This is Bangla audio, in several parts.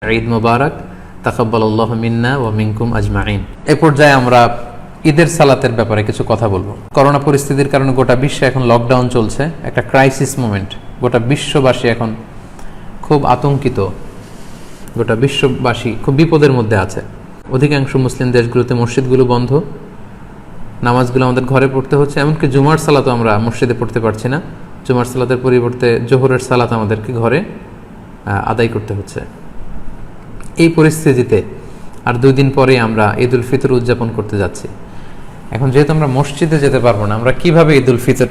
ঈদ মুবারক, তাকাব্বালাল্লাহু মিন্না ওয়া মিনকুম আজমাইন। এ পর্যায়ে আমরা ঈদের সালাতের ব্যাপারে কিছু কথা বলবো। করোনা পরিস্থিতির কারণে গোটা বিশ্বে এখন লকডাউন চলছে, একটা ক্রাইসিস মোমেন্ট। গোটা বিশ্ববাসী এখন খুব আতঙ্কিত, গোটা বিশ্ববাসী খুব বিপদের মধ্যে আছে। অধিকাংশ মুসলিম দেশগুলোতে মসজিদগুলো বন্ধ, নামাজগুলো আমাদের ঘরে পড়তে হচ্ছে, এমনকি জুমার সালাতও আমরা মসজিদে পড়তে পারছি না। জুমার সালাতের পরিবর্তে জোহরের সালাত আমাদেরকে ঘরে আদায় করতে হচ্ছে। এই পরিস্থিতিতে আর 2 দিন পরে আমরা ঈদ উল ফিতর উদযাপন করতে যাচ্ছি। এখন যেহেতু আমরা মসজিদে যেতে পারবো না, আমরা কিভাবে ঈদ উল ফিতর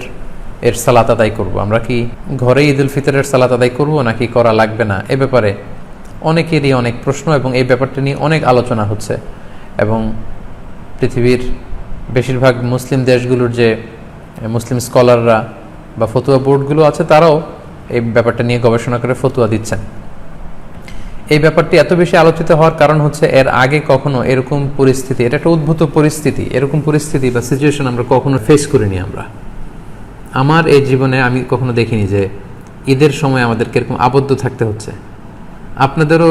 এর সালাত আদায় করব? আমরা কি ঘরে ঈদ উল ফিতরের সালাত আদায় করব নাকি করা লাগবে না? এ ব্যাপারে অনেকেরই অনেক প্রশ্ন এবং এই ব্যাপারটা নিয়ে অনেক আলোচনা হচ্ছে। এবং পৃথিবীর বেশিরভাগ মুসলিম দেশগুলোর যে মুসলিম স্কলাররা বা ফতুয়া বোর্ডগুলো আছে, তারাও এই ব্যাপারটা নিয়ে গবেষণা করে ফতুয়া দিচ্ছেন। এই ব্যাপারটি এত বেশি আলোচিত হওয়ার কারণ হচ্ছে এর আগে কখনো এরকম পরিস্থিতি, এটা একটা উদ্ভূত পরিস্থিতি, এরকম পরিস্থিতি বা সিচুয়েশন আমরা কখনো ফেস করিনি। আমার এই জীবনে আমি কখনো দেখিনি যে ঈদের সময় আমাদেরকে এরকম আবদ্ধ থাকতে হচ্ছে। আপনাদেরও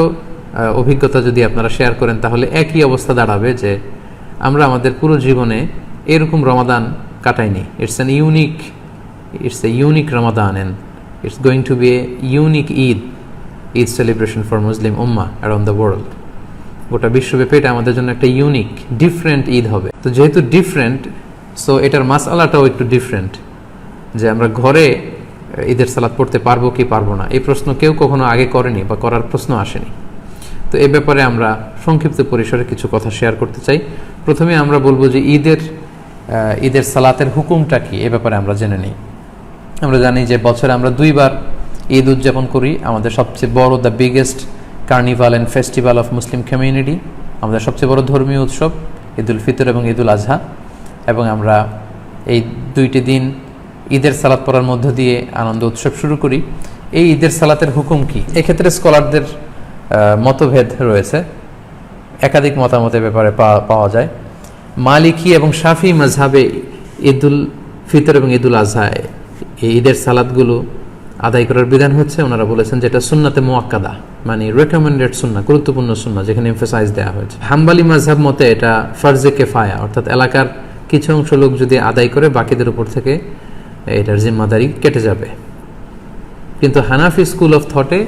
অভিজ্ঞতা যদি আপনারা শেয়ার করেন তাহলে একই অবস্থা দাঁড়াবে যে আমরা আমাদের পুরো জীবনে এরকম রমাদান কাটাইনি। It's a unique Ramadan and it's going to be a unique Eid celebration for Muslim ummah around the world. গোটা বিশ্বব্যাপী এটা আমাদের জন্য একটা ইউনিক ডিফারেন্ট ঈদ হবে। তো যেহেতু ডিফারেন্ট, সো এটার মাসআলাটাও একটু ডিফারেন্ট, যে আমরা ঘরে ঈদের সালাত পড়তে পারবো কি পারবো না, এই প্রশ্ন কেউ কখনো আগে করেনি বা করার প্রশ্ন আসেনি। তো এই ব্যাপারে আমরা সংক্ষিপ্ত পরিসরে কিছু কথা শেয়ার করতে চাই। প্রথমে আমরা বলবো যে ঈদের সালাতের হুকুমটা কি, এ ব্যাপারে আমরা জেনে নিই। আমরা জানি যে বছরে আমরা 2 বার ঈদ উদযাপন করি। আমাদের সবচেয়ে বড়, the biggest carnival and festival of Muslim community, আমাদের সবচেয়ে বড় ধর্মীয় উৎসব ঈদ উল ফিতর এবং ঈদ উল আজহা। এবং আমরা এই 2টি দিন ঈদের সালাত পড়ার মধ্য দিয়ে আনন্দ উৎসব শুরু করি। এই ঈদের সালাতের হুকুম কি? এক্ষেত্রে স্কলারদের মতভেদ রয়েছে, একাধিক মতামতের ব্যাপারে পাওয়া যায়। মালিকি এবং শাফি মাযহাবে ঈদ উল ফিতর এবং ঈদ উল আজহা এই ঈদের সালাতগুলো আদায় করার বিধান হচ্ছে, ওনারা বলেছেন যেটা সুন্নাতে মুআক্কাদা, মানে রেকমেন্ডেড সুন্নাহ, গুরুত্বপূর্ণ সুন্নাহ, যেখানে এমফাসাইজ দেওয়া হয়েছে। হাম্বলি মাযহাব মতে এটা ফরজে কিফায়া, অর্থাৎ এলাকার কিছু অংশ লোক যদি আদায় করে বাকিদের উপর থেকে এটার জিম্মাদারি কেটে যাবে। কিন্তু হানাফি স্কুল অফ থটে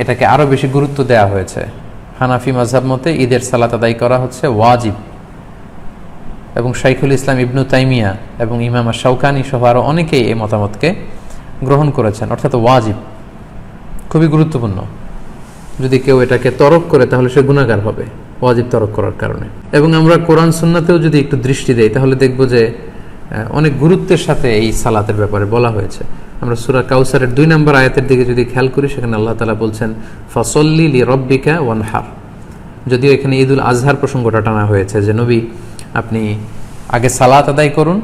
এটাকে আরো বেশি গুরুত্ব দেওয়া হয়েছে। হানাফি মাযহাব মতে ঈদের সালাত আদায় করা হচ্ছে ওয়াজিব, এবং শাইখুল ইসলাম ইবনু তাইমিয়া এবং ইমাম আশ-শাওকানি সহ আরো অনেকেই এই মতামতকে গ্রহণ করেছেন, অর্থাৎ ওয়াজিব, খুবই গুরুত্বপূর্ণ। যদি কেউ এটাকে তরক করে তাহলে সে গুনাহগার হবে ওয়াজিব তরক করার কারণে। এবং আমরা কোরআন সুন্নাতেও যদি একটু দৃষ্টি দেই তাহলে দেখব যে অনেক গুরুত্বের সাথে এই সালাতের ব্যাপারে বলা হয়েছে। আমরা সূরা কাউসারের 2 নম্বর আয়াতের দিকে যদি খেয়াল করি, সেখানে আল্লাহ তাআলা বলছেন ফাসল্লি লিরাব্বিকা ওয়ানহার। যদিও এখানে ঈদ উল আজহার প্রসঙ্গটা টানা হয়েছে যে নবী, আপনি আগে সালাত আদায় করুন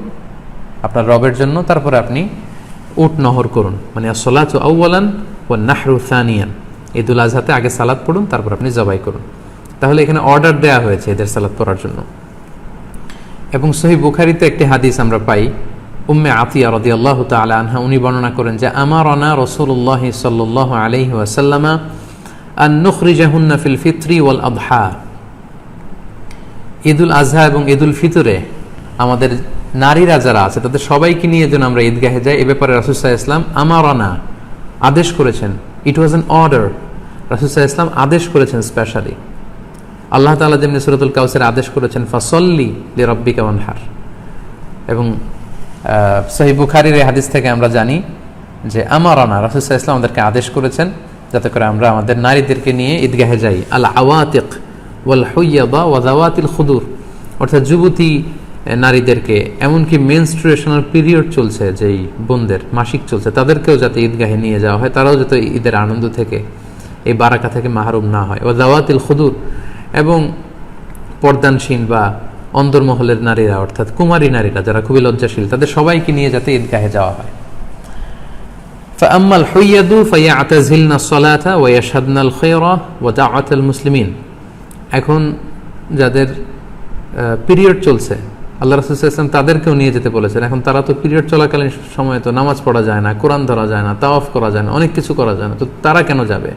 আপনার রবের জন্য, তারপরে আপনি উট নহর করুন, মানে আসসালাতু আউওয়ালান ওয়ান নাহরু সানিয়ান। ঈদ উল আজহাতে আগে সালাত পড়ুন, তারপর আপনি জবাই করুন। তাহলে এখানে অর্ডার দেয়া হয়েছে ঈদের সালাত পড়ার জন্য। এবং সহিহ বুখারীতে একটি হাদিস আমরা পাই, উম্মে আতিয়া রাদিয়াল্লাহু তাআলা আনহা, উনি বর্ণনা করেন যে আমারানা রাসূলুল্লাহ সাল্লাল্লাহু আলাইহি ওয়াসাল্লাম আন নুখরিজাহুন্না ফিল ফিত্রি ওয়াল আদহা। ঈদ উল আজহা এবং ঈদ উল ফিতরে আমাদের নারীরা যারা আছে তাদের সবাইকে নিয়ে যেন আমরা ঈদগাহে যাই, এ ব্যাপারে রাসূল সাল্লাল্লাহু আলাইহি ওয়াসাল্লাম আমারানা আদেশ করেছেন। ইট ওয়াজ অ্যান অর্ডার, রাসূল সাল্লাল্লাহু আলাইহি ওয়াসাল্লাম আদেশ করেছেন স্পেশালি। আল্লাহ তাআলা যেমনি সূরাতুল কাউসারে আদেশ করেছেন ফাসল্লি লিরাব্বিকা ওয়ানহার। এবং সহিহ বুখারীর এই হাদিস থেকে আমরা জানি যে আমারানা, রাসূল সাল্লাল্লাহু আলাইহি ওয়াসাল্লাম আমাদেরকে আদেশ করেছেন যাতে করে আমরা আমাদের নারীদেরকে নিয়ে ঈদগাহে যাই। আল আওয়াতিক ওয়াল হুইয়াদা ওয়া যাওয়াতিল খুদুর, অর্থাৎ যুবতী নারীদেরকে, এমনকি মেনস্ট্রুয়েশনাল পিরিয়ড চলছে, যেই বোনদের মাসিক চলছে, তাদেরকেও যাতে ঈদগাহে নিয়ে যাওয়া হয়, তারাও যাতে ঈদের আনন্দ থেকে, এই বারাকা থেকে মাহরুম না হয়। ওয়া যাওয়াতিল খুদুর, এবং পর্দানসীন বা অন্দরমহলের নারীরা, অর্থাৎ কুমারী নারীরা যারা খুবই লজ্জাশীল, তাদের সবাইকে নিয়ে যাতে ঈদগাহে যাওয়া হয়। ফাআম্মাল হুইয়াদু ফায়াতাযিলনা সলাতা ওয়া ইয়াশহাদনাল খায়রা ওয়া দাআতাল মুসলিমিন। এখন যাদের পিরিয়ড চলছে, আল্লাহ রাসূল সাল্লাল্লাহু আলাইহি ওয়াসাল্লাম তাদেরকেও নিয়ে যেতে বলেছেন। এখন তারা তো পিরিয়ড চলাকালীন সময়ে তো নামাজ পড়া যায় না, কোরআন ধরা যায় না, তাওয়াফ করা যায় না, অনেক কিছু করা যায় না, তো তারা কেন যাবে?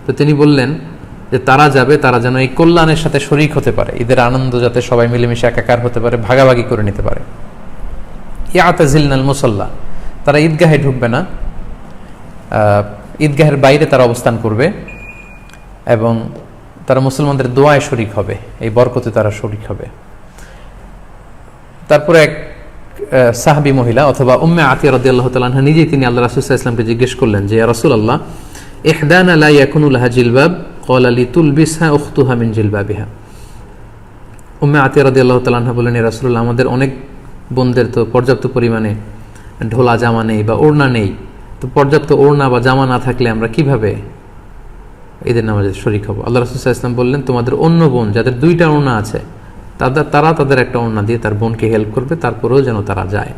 তো তিনি বললেন যে তারা যাবে, তারা যেন এই কল্যাণের সাথে শরীক হতে পারে, ঈদের আনন্দ যাতে সবাই মিলেমিশে একাকার হতে পারে, ভাগাভাগি করে নিতে পারে। ইয়াতাজিলনাল মুসাল্লা, তারা ঈদগাহে ঢুকবে না, ঈদগাহের বাইরে তারা অবস্থান করবে এবং তারা মুসলমানদের দোয়ায় শরীক হবে, এই বরকতে তারা শরীক হবে। তারপরে এক সাহাবী মহিলা অথবা উম্মে আতিয়া রাদিয়াল্লাহু তাআলা আনহা নিজেই তিনি আল্লাহ রাসূল সাল্লাল্লাহু আলাইহি ওয়াসাল্লামকে জিজ্ঞেস করলেন যে ইয়া রাসূলুল্লাহ ইহদানা লা ইয়াকুনু লাহা জিলবাব ক্বালা লিতুলবিসহা উখতুহা মিন জিলবাবিহা। উম্মে আতিয়া রাদিয়াল্লাহু তাআলা আনহা বলেন, ইয়া রাসূলুল্লাহ, আমাদের অনেক বোনদের তো পর্যাপ্ত পরিমাণে ঢোলা জামা নেই বা ওড়না নেই, তো পর্যাপ্ত ওড়না বা জামা না থাকলে আমরা কিভাবে ঈদের নামাজে শরীক হব? আল্লাহ রাসূল সাল্লাল্লাহু আলাইহি ওয়াসাল্লাম বললেন, তোমাদের অন্য বোন যাদের দুইটা ওড়না আছে তারা তাদের একটা ওড়না দিয়ে তার বোনকে হেল্প করবে, তারপরেও যেন তারা যায়।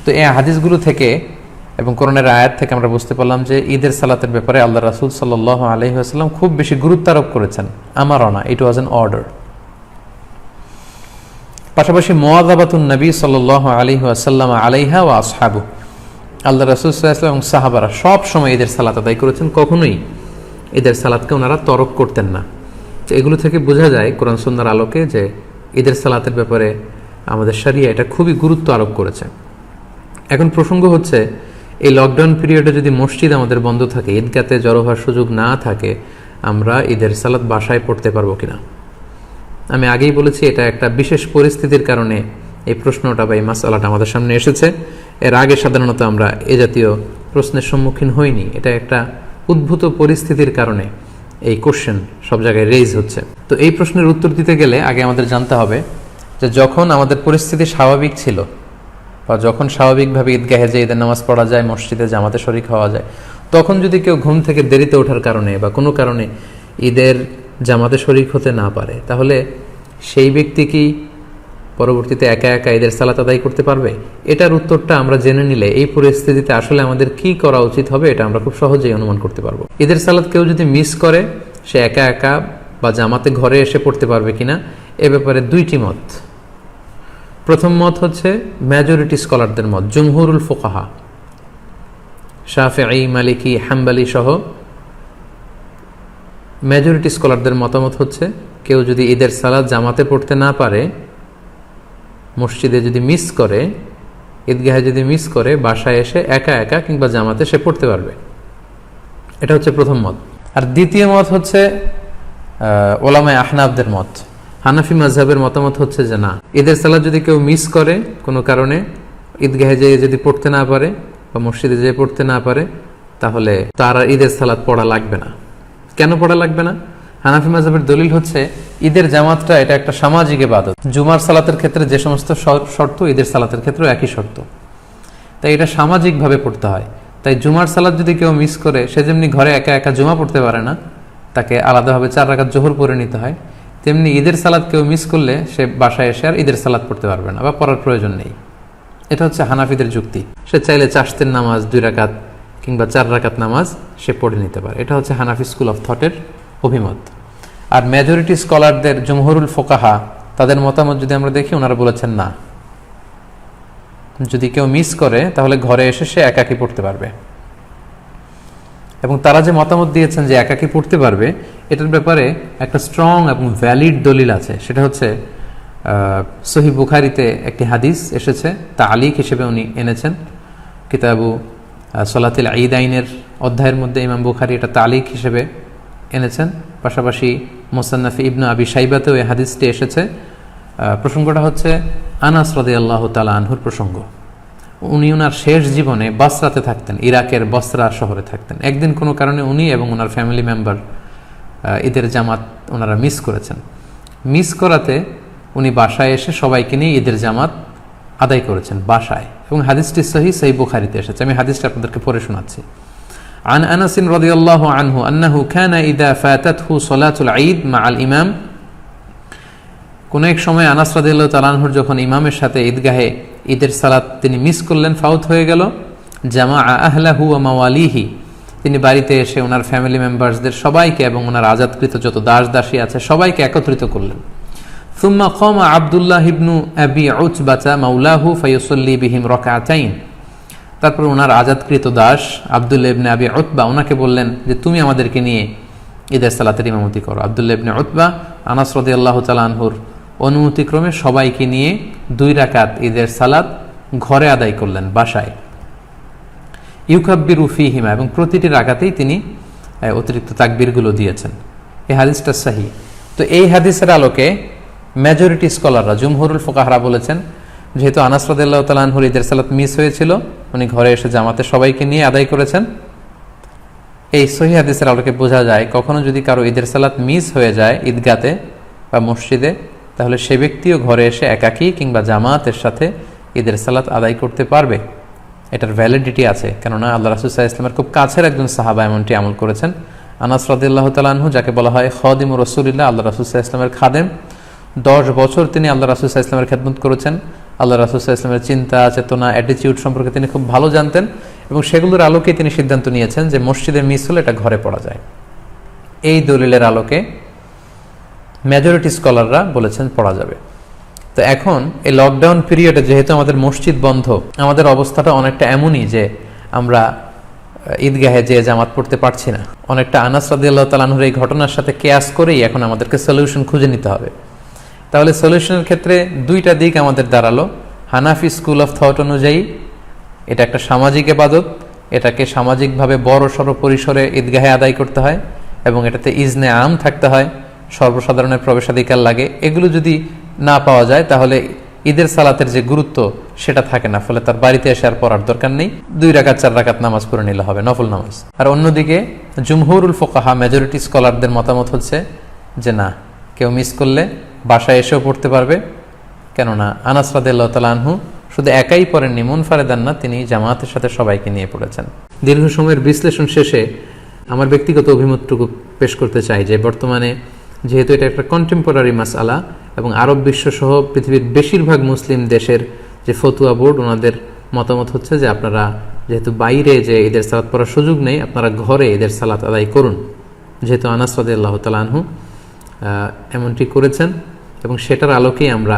তো এই হাদিসগুলো থেকে এবং কোরআনের আয়াত থেকে আমরা বুঝতে পারলাম যে ঈদের সালাতের ব্যাপারে আল্লাহ রাসূল সাল্লাল্লাহু আলাইহি ওয়াসাল্লাম খুব বেশি গুরুত্ব আরোপ করেছেন। আমারনা, ইট ওয়াজ অ্যান অর্ডার। পাশাপাশি মুওয়াযাবাতুন নবী সাল্লাল্লাহু আলাইহি ওয়াসাল্লাম আলাইহা ওয়া আসহাবু, আল্লাহ রাসূল সাল্লাল্লাহু আলাইহি ওয়াসাল্লাম এবং সাহাবারা সব সময় ঈদের সালাত আদায় করেছেন, কখনোই ঈদের সালাতকে ওনারা তরক করতেন না। তো এগুলো থেকে বোঝা যায় কোরআন সুন্নাহর আলোকে যে ঈদের সালাতের ব্যাপারে আমাদের শরিয়া এটা খুবই গুরুত্ব আরোপ করেছে। এখন প্রসঙ্গ হচ্ছে, এই লকডাউন পিরিয়ডে যদি মসজিদ আমাদের বন্ধ থাকে, ঈদগাতে জড়ো হওয়ার সুযোগ না থাকে, আমরা ঈদের সালাত বাসায় পড়তে পারবো কিনা? আমি আগেই বলেছি এটা একটা বিশেষ পরিস্থিতির কারণে এই প্রশ্নটা বা এই মাসআলাটা আমাদের সামনে এসেছে। এর আগে সাধারণত আমরা এ জাতীয় প্রশ্নের সম্মুখীন হইনি। এটা একটা উদ্ভূত পরিস্থিতির কারণে এই কোশ্চেন সব জায়গায় রেইজ হচ্ছে। তো এই প্রশ্নের উত্তর দিতে গেলে আগে আমাদের জানতে হবে যে যখন আমাদের পরিস্থিতি স্বাভাবিক ছিল বা যখন স্বাভাবিকভাবে ঈদগাহে যে ঈদের নামাজ পড়া যায়, মসজিদে জামাতে শরীক হওয়া যায়, তখন যদি কেউ ঘুম থেকে দেরিতে ওঠার কারণে বা কোনো কারণে ঈদের জামাতে শরীক হতে না পারে, তাহলে সেই ব্যক্তি কি পরবর্তীতে একা একা ঈদের সালাত আদায় করতে পারবে? এটার উত্তরটা আমরা জেনে নিলে এই পরিস্থিতিতে আসলে আমাদের কি করা উচিত হবে এটা আমরা খুব সহজেই অনুমান করতে পারবো। ঈদের সালাত কেউ যদি মিস করে, সে একা একা বা জামাতে ঘরে এসে পড়তে পারবে কিনা, এ ব্যাপারে দুইটি মত। প্রথম মত হচ্ছে মেজরিটি স্কলারদের মত, জুমহুরুল ফুকাহা, শাফিঈ, মালিকি, হাম্বলি সহ মেজরিটি স্কলারদের মতামত হচ্ছে কেউ যদি ঈদের সালাত জামাতে পড়তে না পারে, মসজিদে যদি মিস করে, ঈদগাহে যদি মিস করে, বাসায় এসে একা একা কিংবা জামাতে সে পড়তে পারবে। এটা হচ্ছে প্রথম মত। আর দ্বিতীয় মত হচ্ছে ওলামায়ে আহনাফদের মত। হানাফি মাযহাবের মতামত হচ্ছে যে না, ঈদের সালাত যদি কেউ মিস করে কোনো কারণে, ঈদগাহে যেয়ে যদি পড়তে না পারে বা মসজিদে যেয়ে পড়তে না পারে, তাহলে তার আর ঈদের সালাত পড়া লাগবে না। কেন পড়া লাগবে না? হানাফি মাযহাবের দলিল হচ্ছে ঈদের জামাতটা এটা একটা সামাজিক ইবাদত। জুমার সালাতের ক্ষেত্রে যে সমস্ত শর্ত, ঈদের সালাতের ক্ষেত্রেও একই শর্ত, তাই এটা সামাজিকভাবে পড়তে হয়। তাই জুমার সালাত যদি কেউ মিস করে, সে যেমনি ঘরে একা একা জুমা পড়তে পারে না, তাকে আলাদাভাবে 4 রাকাত জোহর পড়ে নিতে হয়, তেমনি ঈদের সালাত কেউ মিস করলে সে বাসায় এসে আর ঈদের সালাত পড়তে পারবে না বা পড়ার প্রয়োজন নেই। এটা হচ্ছে হানাফিদের যুক্তি। সে চাইলে চাশতের নামাজ 2 রাকাত কিংবা 4 রাকাত নামাজ সে পড়ে নিতে পারে। এটা হচ্ছে হানাফি স্কুল অফ থটের অভিমত। আর মেজরিটি স্কলারদের, জমহুরুল ফুকাহা, তাদের মতামত যদি আমরা দেখি, ওনারা বলেছেন না, যদি কেউ মিস করে তাহলে ঘরে এসে সে একাকী পড়তে পারবে। এবং তারা যে মতামত দিয়েছেন যে একাকী পড়তে পারবে, এটার ব্যাপারে একটা স্ট্রং এবং ভ্যালিড দলিল আছে। সেটা হচ্ছে সহিহ বুখারীতে একটি হাদিস এসেছে, তালিক হিসেবে উনি এনেছেন কিতাবু সলাতুল ঈদাইনের অধ্যায়ের মধ্যে ইমাম বুখারী এটা তালিক হিসেবে এনেছেন। পাশাপাশি মুসান্নাফ ইবনে আবি শাইবাতেও এই হাদিসটি এসেছে। প্রসঙ্গটা হচ্ছে আনাস রাদিয়াল্লাহু তাআলা আনহুর প্রসঙ্গ। উনি ওনার শেষ জীবনে বাসরাতে থাকতেন, ইরাকের বসরা শহরে থাকতেন। একদিন কোনো কারণে উনি এবং ওনার ফ্যামিলি মেম্বার ঈদের জামাত ওনারা মিস করেছেন। মিস করাতে উনি বাসায় এসে সবাইকে নিয়ে ঈদের জামাত আদায় করেছেন বাসায়, এবং হাদিসটি সহিহ বুখারীতে এসেছে। আমি হাদিসটা আপনাদেরকে পড়ে শোনাচ্ছি। عن أنس رضي الله عنه أنه كان إذا فاتته صلاة العيد مع الإمام, কোন এক সময় আনাস রাদিয়াল্লাহু তাআলা আনহুর যখন ইমামের সাথে ঈদগাহে ঈদের সালাত তিনি মিস করলেন, ফাউত হয়ে গেল, জামা আহলাহু ওয়া মাওয়ালিহি, তিনি বাড়িতে এসে ওনার ফ্যামিলি মেম্বারসদের সবাইকে এবং ওনার আজাদকৃত যত দাস দাসী আছে সবাইকে একত্রিত করলেন। ثم قام عبد الله بن أبي عتبة مولاه فيصلي بهم ركعتين, তারপর ওনার আজাদকৃত দাস আব্দুল্লাহ ইবনে আবি উতবা ওনাকে বললেন যে তুমি আমাদেরকে নিয়ে ঈদের সালাতের ইমামতি করো। আব্দুল্লাহ ইবনে উতবা আনাস রাদিয়াল্লাহু তাআলা আনহুর অনুমতিক্রমে সবাইকে নিয়ে 2 রাকাত ঈদের সালাত ঘরে আদায় করলেন বাসায়। ইউকাব্বিরু ফীহিমা, এবং প্রতিটি রাকাতেই তিনি অতিরিক্ত তাকবীরগুলো দিয়েছেন। এই হাদিসটা সহিহ। তো এই হাদিসের আলোকে মেজরিটি স্কলাররা, জুমহুরুল ফুকাহারা বলেছেন, যেহেতু আনাস রাদিয়াল্লাহু তাআলা আনহুর ঈদের সালাত মিস হয়েছিল, উনি ঘরে এসে জামাতে সবাইকে নিয়ে আদায় করেছেন। এই সহিহ হাদিসের আলোকে বোঝা যায় কখনো যদি কারো ঈদের সালাত মিস হয়ে যায় ঈদগাতে বা মসজিদে, তাহলে সে ব্যক্তিও ঘরে এসে একাকী কিংবা জামাতের সাথে ঈদের সালাত আদায় করতে পারবে। এটার ভ্যালিডিটি আছে, কেননা আল্লাহ রাসূল সাল্লাল্লাহু আলাইহি ওয়াসাল্লামের খুব কাছের একজন সাহাবা এমনটি আমল করেছেন। আনাস রাদিয়াল্লাহু তাআলা আনহু, যাকে বলা হয় খাদিমুর রাসূলিল্লাহ, আল্লাহ রাসূল সাল্লাল্লাহু আলাইহি ওয়াসাল্লামের খাদেম, 10 বছর তিনি আল্লাহ রাসূল সাল্লাল্লাহু আলাইহি ওয়াসাল্লামের খেদমত করেছেন। আল্লাহ রাসূল সাল্লাল্লাহু আলাইহি ওয়াসাল্লামের চিন্তা, চেতনা, অ্যাটিটিউড সম্পর্কে তিনি খুব ভালো জানতেন, এবং সেগুলোর আলোকে তিনি সিদ্ধান্ত নিয়েছেন যে মসজিদে মিস হলে এটা ঘরে পড়া যায়। এই দলিলের আলোকে মেজরিটি স্কলাররা বলেছেন পড়া যাবে। তো এখন এই লকডাউন পিরিয়ডে যেহেতু আমাদের মসজিদ বন্ধ, আমাদের অবস্থাটা অনেকটা এমনই যে আমরা ঈদগাহে যে জামাত পড়তে পারছি না। অনেকটা আনাস রাদিয়াল্লাহু তাআলা আনহুর এই ঘটনার সাথে কেয়াস করেই এখন আমাদেরকে সলিউশন খুঁজে নিতে হবে। তাহলে সলিউশনের ক্ষেত্রে 2টা দিক আমাদের দাঁড়ালো। হানাফি স্কুল অফ থট অনুযায়ী এটা একটা সামাজিক ইবাদত, এটাকে সামাজিকভাবে বড় সড় পরিসরে ঈদগাহে আদায় করতে হয়, এবং এটাতে ইজনে আম থাকতে হয়, সর্বসাধারণের প্রবেশাধিকার লাগে। এগুলো যদি না পাওয়া যায় তাহলে ঈদের সালাতের যে গুরুত্ব সেটা থাকে না, ফলে তার বাড়িতে এসে আর পড়ার দরকার নেই, 2 রাকাত 4 রাকাত নামাজ পড়ে নিলে হবে, নফল নামাজ। আর অন্যদিকে জুমহুরুল ফুকাহা, মেজরিটি স্কলারদের মতামত হচ্ছে যে না, কেউ মিস করলে বাসায় এসেও পড়তে পারবে, কেননা আনাস রাদিয়াল্লাহু তাআলা আনহু শুধু একাই পড়েননি, মুনফারিদান না, তিনি জামাতের সাথে সবাইকে নিয়ে পড়েছেন। দীর্ঘ সময়ের বিশ্লেষণ শেষে আমার ব্যক্তিগত অভিমতটুকু পেশ করতে চাই যে বর্তমানে যেহেতু এটা একটা কন্টেম্পোরারি মাসআলা, এবং আরব বিশ্ব সহ পৃথিবীর বেশিরভাগ মুসলিম দেশের যে ফতুয়া বোর্ড, ওনাদের মতামত হচ্ছে যে আপনারা যেহেতু বাইরে যে ঈদের সালাত পড়ার সুযোগ নেই, আপনারা ঘরে ঈদের সালাত আদায় করুন। যেহেতু আনাস রাদিয়াল্লাহু তাআলা আনহু এমনটি করেছেন, এবং সেটার আলোকেই আমরা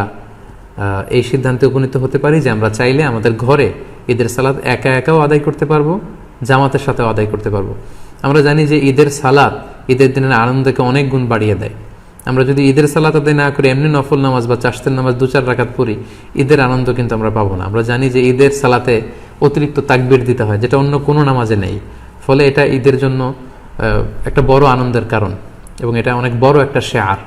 এই সিদ্ধান্তে উপনীত হতে পারি যে আমরা চাইলে আমাদের ঘরে ঈদের সালাত একা একাও আদায় করতে পারবো, জামাতের সাথেও আদায় করতে পারবো। আমরা জানি যে ঈদের সালাত ঈদের দিনের আনন্দকে অনেক গুণ বাড়িয়ে দেয়। আমরা যদি ঈদের সালাত আদায় না করে এমনি নফল নামাজ বা চাশতের নামাজ 2-4 রাকাত পড়ি, ঈদের আনন্দ কিন্তু আমরা পাবো না। আমরা জানি যে ঈদের সালাতে অতিরিক্ত তাকবীর দিতে হয়, যেটা অন্য কোনো নামাজে নেই, ফলে এটা ঈদের জন্য একটা বড় আনন্দের কারণ, এবং এটা অনেক বড় একটা শেয়ার।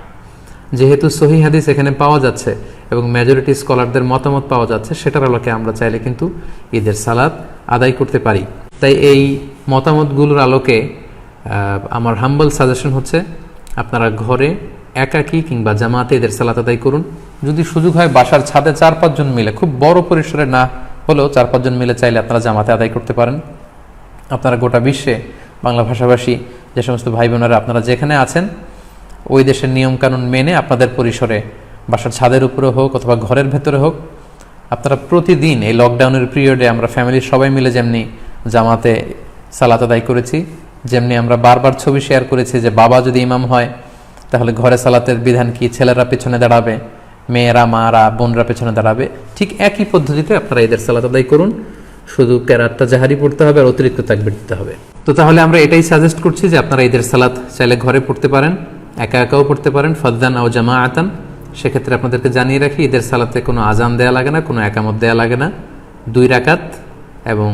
যেহেতু সহিহ হাদিস এখানে পাওয়া যাচ্ছে এবং মেজরিটি স্কলারদের মতামত পাওয়া যাচ্ছে, সেটার আলোকে আমরা চাইলে কিন্তু ঈদের সালাত আদায় করতে পারি। তাই এই মতামতগুলোর আলোকে আমার হাম্বল সাজেশন হচ্ছে আপনারা ঘরে একাকী কিংবা জামাতে ঈদের সালাত আদায় করুন। যদি সুযোগ হয় বাসার ছাদে 4-5 জন মিলে, খুব বড় পরিসরে না হলেও 4-5 জন মিলে চাইলে আপনারা জামাতে আদায় করতে পারেন। আপনারা গোটা বিশ্বে বাংলা ভাষাভাষী যে সমস্ত ভাই বোনেরা আপনারা যেখানে আছেন, ওই দেশের নিয়মকানুন মেনে আপনাদের পরিসরে বাসার ছাদের উপরে হোক অথবা ঘরের ভেতরে হোক, আপনারা প্রতিদিন এই লকডাউনের পিরিয়ডে আমরা ফ্যামিলির সবাই মিলে যেমনি জামাতে সালাত আদায় করেছি, যেমনি আমরা বারবার ছবি শেয়ার করেছি যে বাবা যদি ইমাম হয় তাহলে ঘরে সালাতের বিধান কি, ছেলেরা পেছনে দাঁড়াবে, মেয়েরা, মারা, বোনরা পেছনে দাঁড়াবে, ঠিক একই পদ্ধতিতে আপনারা ঈদের সালাত আদায় করুন। শুধু কেরাতটা জাহারি পড়তে হবে আর অতিরিক্ত তাকবীর দিতে হবে। তো তাহলে আমরা এটাই সাজেস্ট করছি যে আপনারা ঈদের সালাত চাইলে ঘরে পড়তে পারেন, একা একাও পড়তে পারেন, ফাদদান আও জামাআতান। সেক্ষেত্রে আপনাদেরকে জানিয়ে রাখি, ঈদের সালাতে কোনো আজান দেয়া লাগে না, কোনো একামত দেয়া লাগে না, 2 রাকাত এবং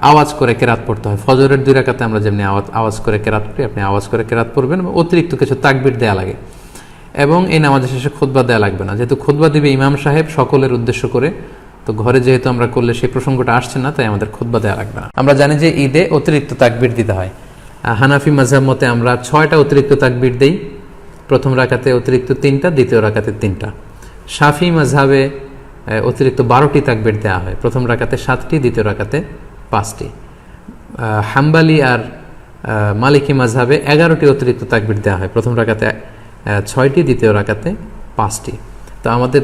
আওয়াজ করে কেরাত পড়তে হয়। ফজরের 2 রাকাতে আমরা যেমনি আওয়াজ করে কেরাত পড়ি, আপনি আওয়াজ করে কেরাত পড়বেন, এবং অতিরিক্ত কিছু তাকবীর দেয়া লাগে, এবং এই নামাজের শেষে খুতবা দেয়া লাগবে না। যেহেতু খুতবা দিবে ইমাম সাহেব সকলের উদ্দেশ্য করে, তো ঘরে যেহেতু আমরা করলে সেই প্রসঙ্গটা আসছে না, তাই আমাদের খুতবা দেয়া লাগবে না। আমরা জানি যে ঈদে অতিরিক্ত তাকবীর দিতে হয়। হানাফি মাযহাব মতে আমরা 6টা অতিরিক্ত তাকবীর দেই, প্রথম রাকাতে অতিরিক্ত 3টা, দ্বিতীয় রাকাতে 3টা। শাফি মাযহাবে অতিরিক্ত 12টি তাকবীর দেওয়া হয়, প্রথম রাকাতে 7টি, দ্বিতীয় রাকাতে 5টি। হাম্বালি আর মালিকি মাযহাবে 11টি অতিরিক্ত তাকবীর দেওয়া হয়, প্রথম রাকাতে 6টি, দ্বিতীয় রাকাতে 5টি। তো আমাদের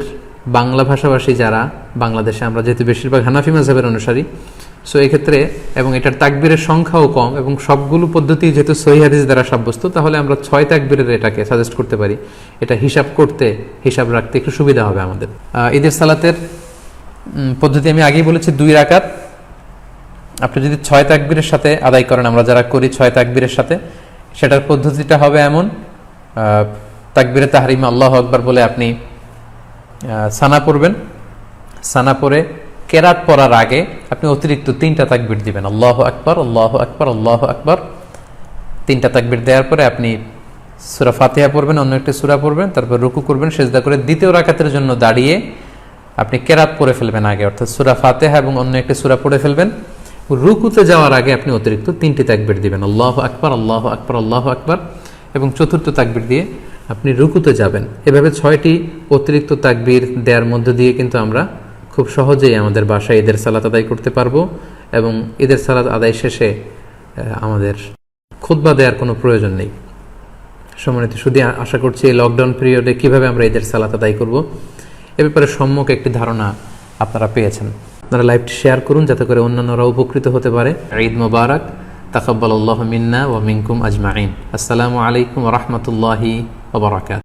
বাংলা ভাষাভাষী যারা বাংলাদেশে, আমরা যেহেতু বেশিরভাগ হানাফি মাযহাবের অনুসারী, সো এক্ষেত্রে এবং এটার তাকবীরের সংখ্যাও কম এবং সবগুলো পদ্ধতি যেহেতু সহিহ হাদিস দ্বারা সাব্যস্ত, তাহলে আমরা 6 তাকবীরের এটাকে সাজেস্ট করতে পারি। এটা হিসাব রাখতে একটু সুবিধা হবে আমাদের। ঈদের সালাতের পদ্ধতি আমি আগেই বলেছি, 2 রাকাত। আপনি যদি 6 তাকবীরের সাথে আদায় করেন, আমরা যারা করি 6 তাকবীরের সাথে, সেটার পদ্ধতিটা হবে এমন, তাকবীরে তাহরিমা আল্লাহু আকবার বলে আপনি সানা পড়বেন। সানা পড়ে কেরাত পড়ার আগে আপনি অতিরিক্ত 3টা তাকবীর দিবেন, আল্লাহু আকবার আল্লাহু আকবার আল্লাহু আকবার। 3টা তাকবীর দেওয়ার পরে আপনি সূরা ফাতিহা পড়বেন, অন্য একটা সূরা পড়বেন, তারপর রুকু করবেন, সিজদা করে দ্বিতীয় রাকাতের জন্য দাঁড়িয়ে আপনি কেরাত পড়ে ফেলবেন আগে, অর্থাৎ সূরা ফাতিহা এবং অন্য একটা সূরা পড়ে ফেলবেন। রুকুতে যাওয়ার আগে আপনি অতিরিক্ত 3টি তাকবীর দিবেন, আল্লাহু আকবার আল্লাহু আকবার আল্লাহু আকবার, এবং চতুর্থ তাকবীর দিয়ে আপনি রুকুতে যাবেন। এভাবে 6টি অতিরিক্ত তাকবীর দেওয়ার মধ্য দিয়ে কিন্তু আমরা খুব সহজেই আমাদের বাসায় ঈদের সালাত আদায় করতে পারবো, এবং ঈদের সালাত আদায় শেষে আমাদের খুতবা দেওয়ার কোনো প্রয়োজন নেই। সম্মানিত শুধু আশা করছি এই লকডাউন পিরিয়ডে কিভাবে আমরা ঈদের সালাত আদায় করব এ ব্যাপারে সম্যক একটি ধারণা আপনারা পেয়েছেন। আপনারা লাইভটি শেয়ার করুন যাতে করে অন্যান্যরা উপকৃত হতে পারে। ঈদ মোবারক, তাকাব্বালাল্লাহু মিন্না ওয়া মিনকুম আজমাইন। আসসালামু আলাইকুম ওয়া রাহমাতুল্লাহি ওয়া বারাকাতুহু।